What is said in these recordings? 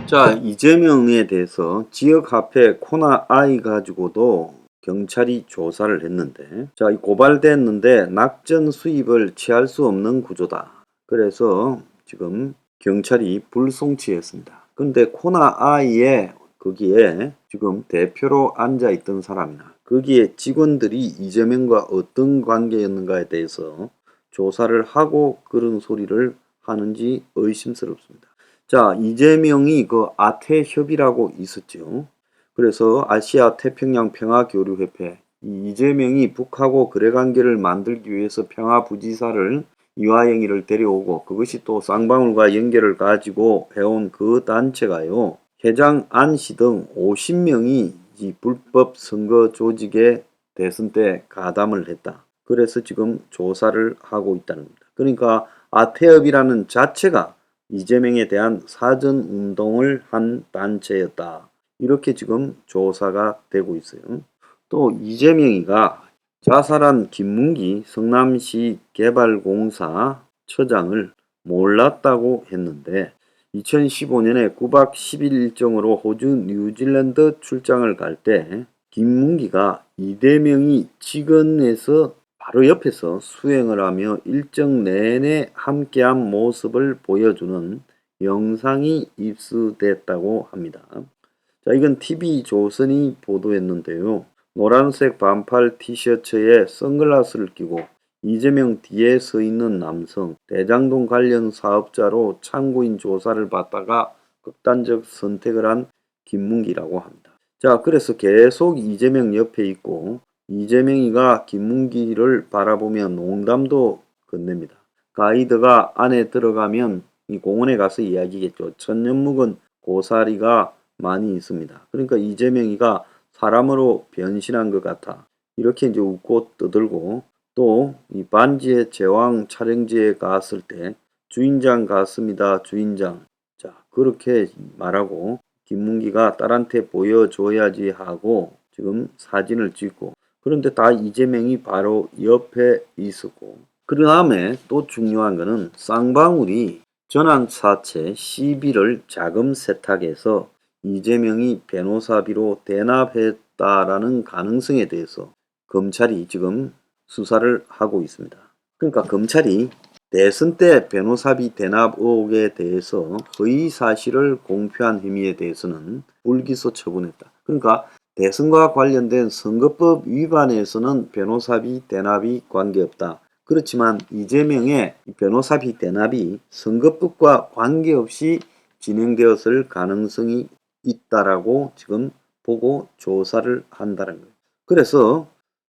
자, 이재명에 대해서 지역 화폐 코나 I 가지고도 경찰이 조사를 했는데, 자, 이 고발됐는데 낙전 수입을 취할 수 없는 구조다. 그래서 지금 경찰이 불송치했습니다. 근데 코나 I에 거기에 지금 대표로 앉아 있던 사람이나 거기에 직원들이 이재명과 어떤 관계였는가에 대해서 조사를 하고 그런 소리를 하는지 의심스럽습니다. 자, 이재명이 그 아태협이라고 있었죠. 그래서 아시아 태평양 평화교류협회, 이 이재명이 북하고 거래관계를 만들기 위해서 평화부지사를 이화영이를 데려오고 그것이 또 쌍방울과 연결을 가지고 해온 그 단체가요. 회장 안씨 등 50명이 이 불법 선거 조직에 대선 때 가담을 했다. 그래서 지금 조사를 하고 있다는 겁니다. 그러니까 아태협이라는 자체가 이재명에 대한 사전 운동을 한 단체였다. 이렇게 지금 조사가 되고 있어요. 또 이재명이가 자살한 김문기 성남시 개발공사 처장을 몰랐다고 했는데 2015년에 9박 10일 일정으로 호주 뉴질랜드 출장을 갈 때 김문기가 이재명이 직원에서 바로 옆에서 수행을 하며 일정 내내 함께한 모습을 보여주는 영상이 입수됐다고 합니다. 자, 이건 TV조선이 보도했는데요. 노란색 반팔 티셔츠에 선글라스를 끼고 이재명 뒤에 서 있는 남성, 대장동 관련 사업자로 참고인 조사를 받다가 극단적 선택을 한 김문기라고 합니다. 자, 그래서 계속 이재명 옆에 있고 이재명이가 김문기를 바라보며 농담도 건넵니다. 가이드가 안에 들어가면 이 공원에 가서 이야기겠죠. 천년 묵은 고사리가 많이 있습니다. 그러니까 이재명이가 사람으로 변신한 것 같아. 이렇게 이제 웃고 떠들고 또 이 반지의 제왕 촬영지에 갔을 때 주인장 같습니다. 주인장. 자, 그렇게 말하고 김문기가 딸한테 보여줘야지 하고 지금 사진을 찍고 그런데 다 이재명이 바로 옆에 있었고 그 다음에 또 중요한 거는 쌍방울이 전환사채 시비를 자금 세탁해서 이재명이 변호사비로 대납했다라는 가능성에 대해서 검찰이 지금 수사를 하고 있습니다. 그러니까 검찰이 대선 때 변호사비 대납 의혹에 대해서 허위 사실을 공표한 혐의에 대해서는 불기소 처분했다. 그러니까 대선과 관련된 선거법 위반에서는 변호사비 대납이 관계없다. 그렇지만 이재명의 변호사비 대납이 선거법과 관계없이 진행되었을 가능성이 있다라고 지금 보고 조사를 한다는 거예요. 그래서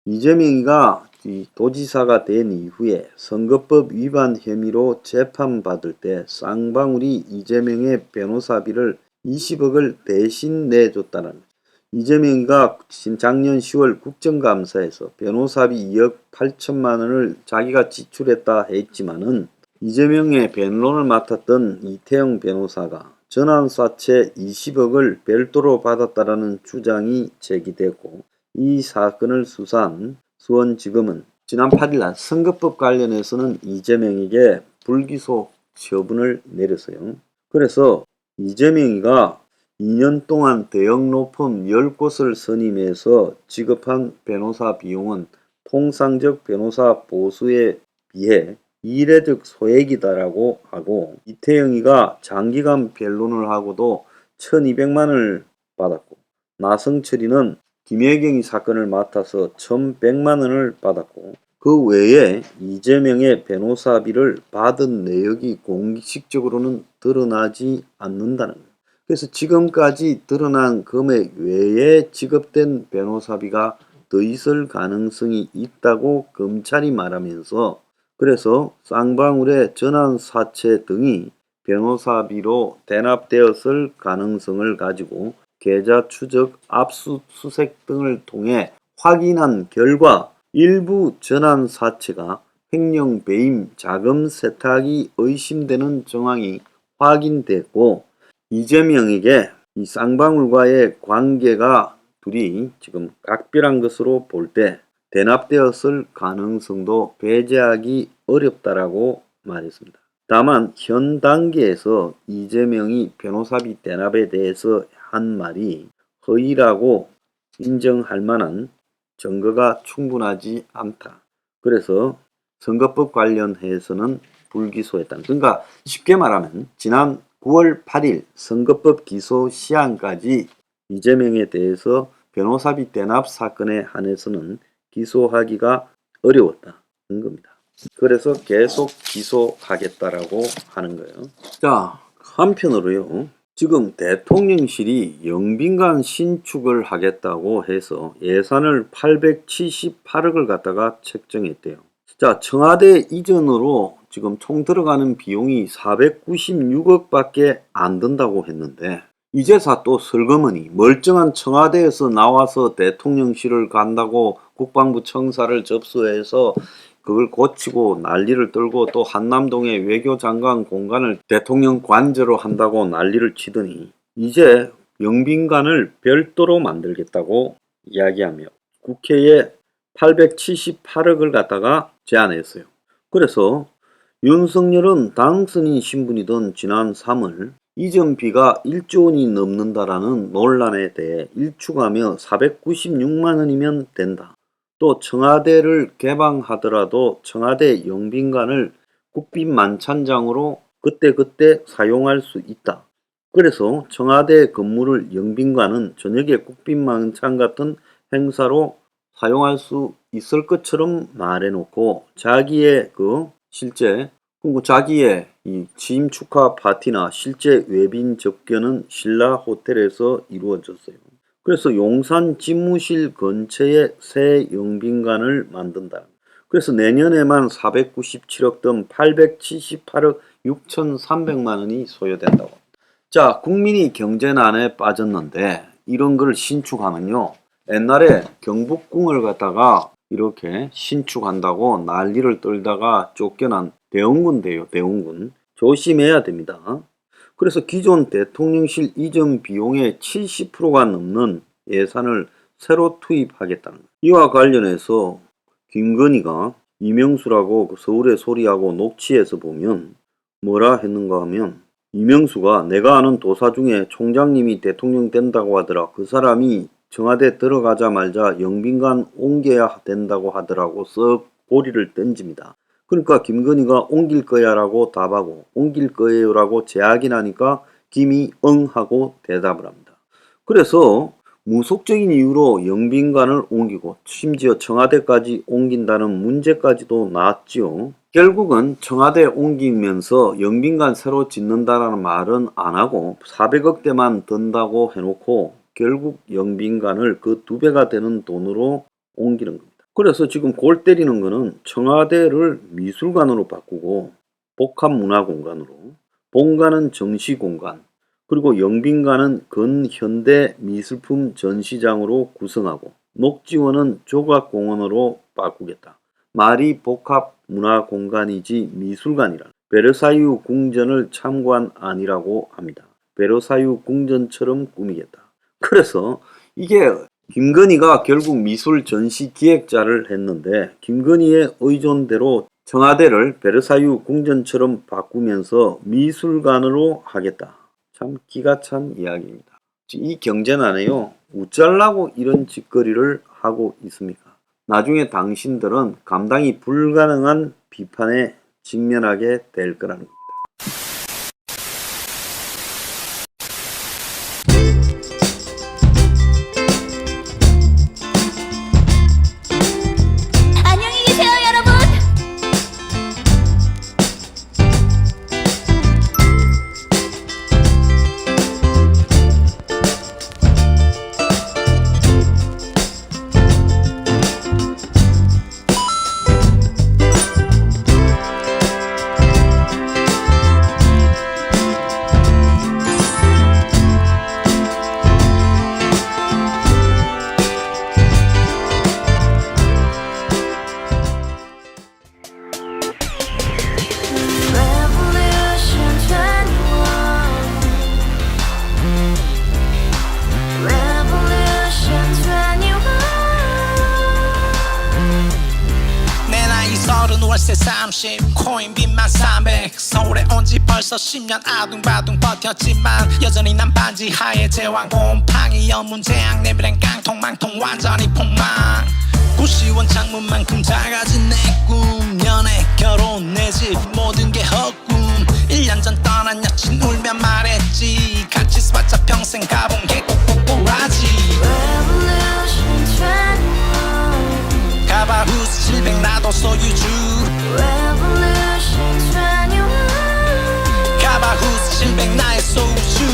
이재명이가 도지사가 된 이후에 선거법 위반 혐의로 재판받을 때 쌍방울이 이재명의 변호사비를 20억을 대신 내줬다는 거예요. 이재명이가 작년 10월 국정감사에서 변호사비 2억 8천만 원을 자기가 지출했다 했지만은 이재명의 변론을 맡았던 이태영 변호사가 전환사채 20억을 별도로 받았다라는 주장이 제기되고 이 사건을 수사한 수원지검은 지난 8일 선거법 관련해서는 이재명에게 불기소 처분을 내렸어요. 그래서 이재명이가 2년 동안 대형 로펌 10곳을 선임해서 지급한 변호사 비용은 통상적 변호사 보수에 비해 이례적 소액이다라고 하고 이태영이가 장기간 변론을 하고도 1200만원을 받았고 나성철이는 김혜경이 사건을 맡아서 1100만원을 받았고 그 외에 이재명의 변호사비를 받은 내역이 공식적으로는 드러나지 않는다는 거예요. 그래서 지금까지 드러난 금액 외에 지급된 변호사비가 더 있을 가능성이 있다고 검찰이 말하면서 그래서 쌍방울의 전환사채 등이 변호사비로 대납되었을 가능성을 가지고 계좌 추적, 압수수색 등을 통해 확인한 결과 일부 전환사채가 횡령 배임 자금 세탁이 의심되는 정황이 확인됐고 이재명에게 이 쌍방울과의 관계가 둘이 지금 각별한 것으로 볼 때 대납되었을 가능성도 배제하기 어렵다라고 말했습니다. 다만 현 단계에서 이재명이 변호사비 대납에 대해서 한 말이 허위라고 인정할 만한 증거가 충분하지 않다. 그래서 선거법 관련해서는 불기소했다. 그러니까 쉽게 말하면 지난 9월 8일 선거법 기소 시한까지 이재명에 대해서 변호사비 대납 사건에 한해서는 기소하기가 어려웠다는 겁니다. 그래서 계속 기소하겠다라고 하는 거예요. 자, 한편으로요. 지금 대통령실이 영빈관 신축을 하겠다고 해서 예산을 878억을 갖다가 책정했대요. 자, 청와대 이전으로 지금 총 들어가는 비용이 496억 밖에 안 든다고 했는데 이제서 또 슬그머니 멀쩡한 청와대에서 나와서 대통령실을 간다고 국방부 청사를 접수해서 그걸 고치고 난리를 떨고 또 한남동의 외교장관 공간을 대통령 관저로 한다고 난리를 치더니 이제 영빈관을 별도로 만들겠다고 이야기하며 국회에 878억을 갖다가 제안했어요. 그래서 윤석열은 당선인 신분이던 지난 3월 이전비가 1조 원이 넘는다라는 논란에 대해 일축하며 496만 원이면 된다. 또 청와대를 개방하더라도 청와대 영빈관을 국빈 만찬장으로 그때그때 사용할 수 있다. 그래서 청와대 건물을 영빈관은 저녁에 국빈 만찬 같은 행사로 사용할 수 있을 것처럼 말해놓고 자기의 실제 자기의 이 취임 축하 파티나 실제 외빈 접견은 신라 호텔에서 이루어졌어요. 그래서 용산 집무실 근처에 새 영빈관을 만든다. 그래서 내년에만 497억 등 878억 6,300만 원이 소요된다고. 자, 국민이 경제난에 빠졌는데 이런 걸 신축하면요. 옛날에 경복궁을 갖다가 이렇게 신축한다고 난리를 떨다가 쫓겨난 대웅군 돼요. 대웅군. 조심해야 됩니다. 그래서 기존 대통령실 이전 비용의 70%가 넘는 예산을 새로 투입하겠다는 거예요. 이와 관련해서 김건희가 이명수라고 서울의 소리하고 녹취에서 보면 뭐라 했는가 하면 이명수가 내가 아는 도사 중에 총장님이 대통령 된다고 하더라. 그 사람이 청와대 들어가자마자 영빈관 옮겨야 된다고 하더라고 썩 고리를 던집니다. 그러니까 김건희가 옮길 거야 라고 답하고 옮길 거예요 라고 재확인하니까 김이 응 하고 대답을 합니다. 그래서 무속적인 이유로 영빈관을 옮기고 심지어 청와대까지 옮긴다는 문제까지도 나왔지요. 결국은 청와대 옮기면서 영빈관 새로 짓는다라는 말은 안 하고 400억대만 든다고 해놓고 결국 영빈관을 그 2배가 되는 돈으로 옮기는 겁니다. 그래서 지금 골 때리는 거는 청와대를 미술관으로 바꾸고 복합문화공간으로, 본관은 정시공간, 그리고 영빈관은 근현대 미술품 전시장으로 구성하고 녹지원은 조각공원으로 바꾸겠다. 말이 복합문화공간이지 미술관이라. 베르사유 궁전을 참관 아니라고 합니다. 베르사유 궁전처럼 꾸미겠다. 그래서 이게 김건희가 결국 미술 전시 기획자를 했는데 김건희의 의존대로 청와대를 베르사유 궁전처럼 바꾸면서 미술관으로 하겠다. 참 기가 찬 이야기입니다. 이 경제난에요. 어쩌려고 이런 짓거리를 하고 있습니까? 나중에 당신들은 감당이 불가능한 비판에 직면하게 될 거라는 겁니다. 연준 월세 30 코인빚만 300 서울에 온 지 벌써 10년 아둥바둥 버텼지만 여전히 난 반지 하에 제왕 곰팡이 연문제약 내 미래는 깡통망통 완전히 폭망 고시원 창문만큼 작아진 내 꿈 연애 결혼 내 집 모든 게 헛꿈 1년 전 떠난 여친 울며 말했지 같이 써봤자 평생 가본 게 꼬꼬꼬라지 Revolution 21 가바후스 700 나도 소유주 Revolution 21 가바후스 700 나의 소주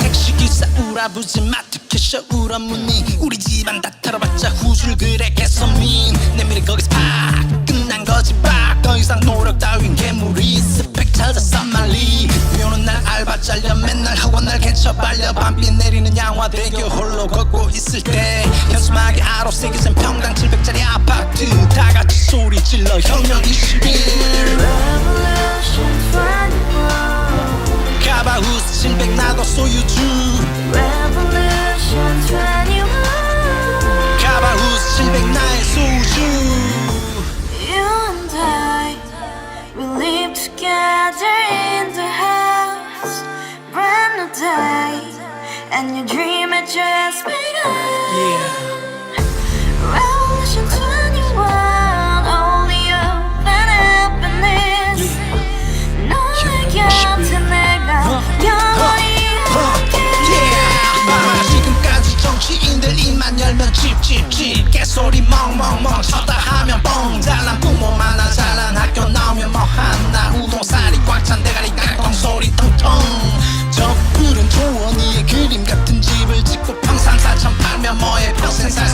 택시기사 우라부지 마트 캐셔 울어무니 우리 집안 다 털어봤자 후줄 그래 개선민 내 미래 거기서 팍 끝난 거지 팍더 이상 노력 따윈 괴물이 스펙 찾아서 말리 비오는 날 알바 잘려 맨날 학원 날 개쳐 발려 밤비 내리는 양화대교 홀로 걷고 있을 때 현수막에 아로 새겨진 평당 700짜리 아파트 다같이 소리 질러 혁명 21 Revolution 21 가바후스 700 나도 소유주 Revolution 21 가바후스 700 나의 소주 You and I, we live together in the house Brand new day, and your dream had just begun Yeah. Revolution 21, only open happiness 너의 곁에 내가 영원히 Yeah. 지금까지 정치인들 입만 열면 찝찝찝 개소리 멍멍멍 쳤다 하면 뻥 잘난 부모 만나 잘난 학교 나오면 뭐 하나 우동살이 꽉 찬 대가리 깡통 소리 텅텅 저 푸른 초원위에 그림 같은 집을 짓고 평상 4천 팔면 뭐해 평생 살